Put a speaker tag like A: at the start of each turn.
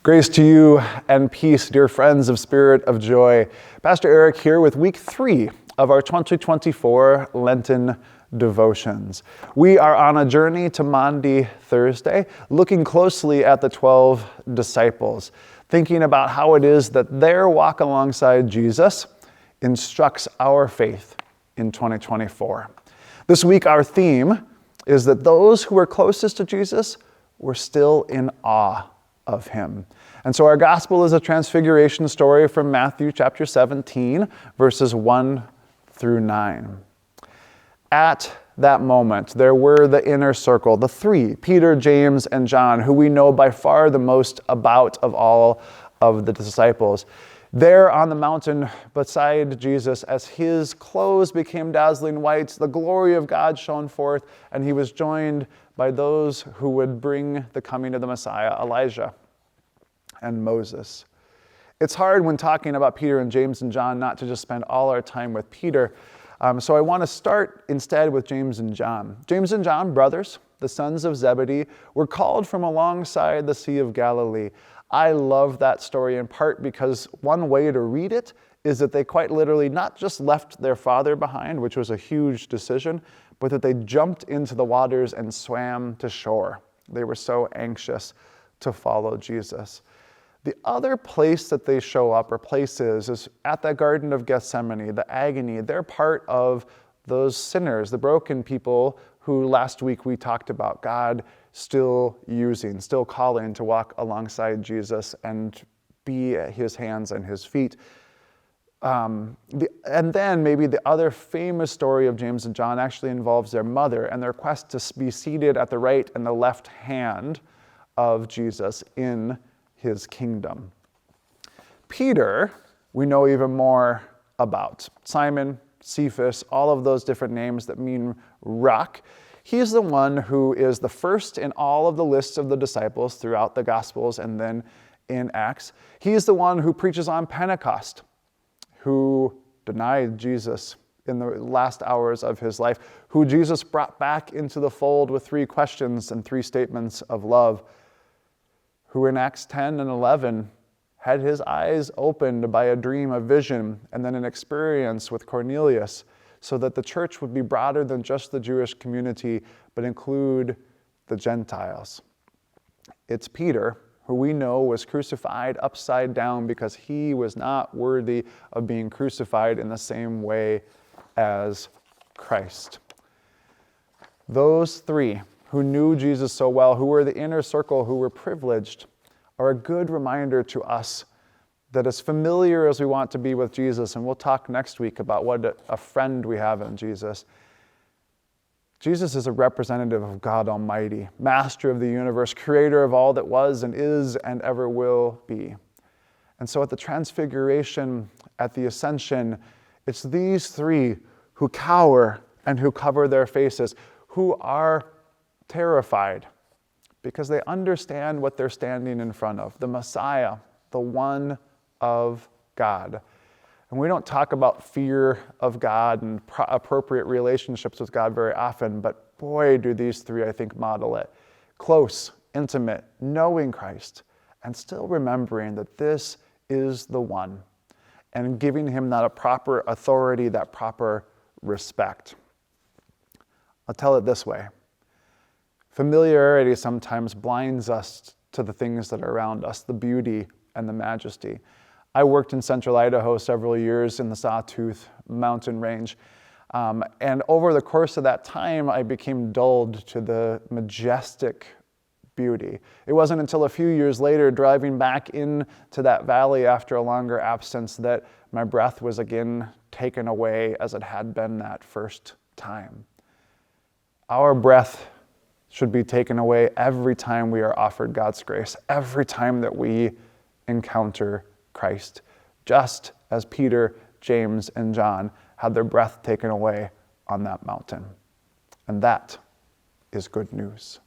A: Grace to you and peace, dear friends of Spirit of Joy. Pastor Eric here with week 3 of our 2024 Lenten devotions. We are on a journey to Maundy Thursday, looking closely at the 12 disciples, thinking about how it is that their walk alongside Jesus instructs our faith in 2024. This week, our theme is that those who were closest to Jesus were still in awe of him. And so our gospel is a transfiguration story from Matthew chapter 17, verses 1 through 9. At that moment, there were the inner circle, the three, Peter, James, and John, who we know by far the most about of all of the disciples. There on the mountain beside Jesus, as his clothes became dazzling white, the glory of God shone forth, and he was joined by those who would bring the coming of the Messiah, Elijah and Moses. It's hard when talking about Peter and James and John not to just spend all our time with Peter. So I want to start instead with James and John. James and John, brothers, the sons of Zebedee, were called from alongside the Sea of Galilee. I love that story in part because one way to read it is that they quite literally not just left their father behind, which was a huge decision, but that they jumped into the waters and swam to shore. They were so anxious to follow Jesus. The other place that they show up, or places, is at the Garden of Gethsemane, the agony. They're part of those sinners, the broken people who last week we talked about God still using, still calling to walk alongside Jesus and be at his hands and his feet. And then maybe the other famous story of James and John actually involves their mother and their quest to be seated at the right and the left hand of Jesus in his kingdom. Peter, we know even more about. Simon, Cephas, all of those different names that mean rock. He's the one who is the first in all of the lists of the disciples throughout the Gospels and then in Acts. He's the one who preaches on Pentecost, who denied Jesus in the last hours of his life, who Jesus brought back into the fold with 3 questions and 3 statements of love, who in Acts 10 and 11 had his eyes opened by a dream, a vision, and then an experience with Cornelius, so that the church would be broader than just the Jewish community, but include the Gentiles. It's Peter, who we know was crucified upside down because he was not worthy of being crucified in the same way as Christ. Those 3 who knew Jesus so well, who were the inner circle, who were privileged, are a good reminder to us that as familiar as we want to be with Jesus, and we'll talk next week about what a friend we have in Jesus, Jesus is a representative of God Almighty, master of the universe, creator of all that was and is and ever will be. And so at the Transfiguration, at the Ascension, it's these 3 who cower and who cover their faces, who are terrified because they understand what they're standing in front of, the Messiah, the one of God. And we don't talk about fear of God and appropriate relationships with God very often, but boy, do these 3, I think, model it. Close, intimate, knowing Christ, and still remembering that this is the one, and giving him that proper authority, that proper respect. I'll tell it this way. Familiarity sometimes blinds us to the things that are around us, the beauty and the majesty. I worked in central Idaho several years in the Sawtooth mountain range. And over the course of that time, I became dulled to the majestic beauty. It wasn't until a few years later, driving back into that valley after a longer absence, that my breath was again taken away as it had been that first time. Our breath should be taken away every time we are offered God's grace, every time that we encounter Christ, just as Peter, James, and John had their breath taken away on that mountain. And that is good news.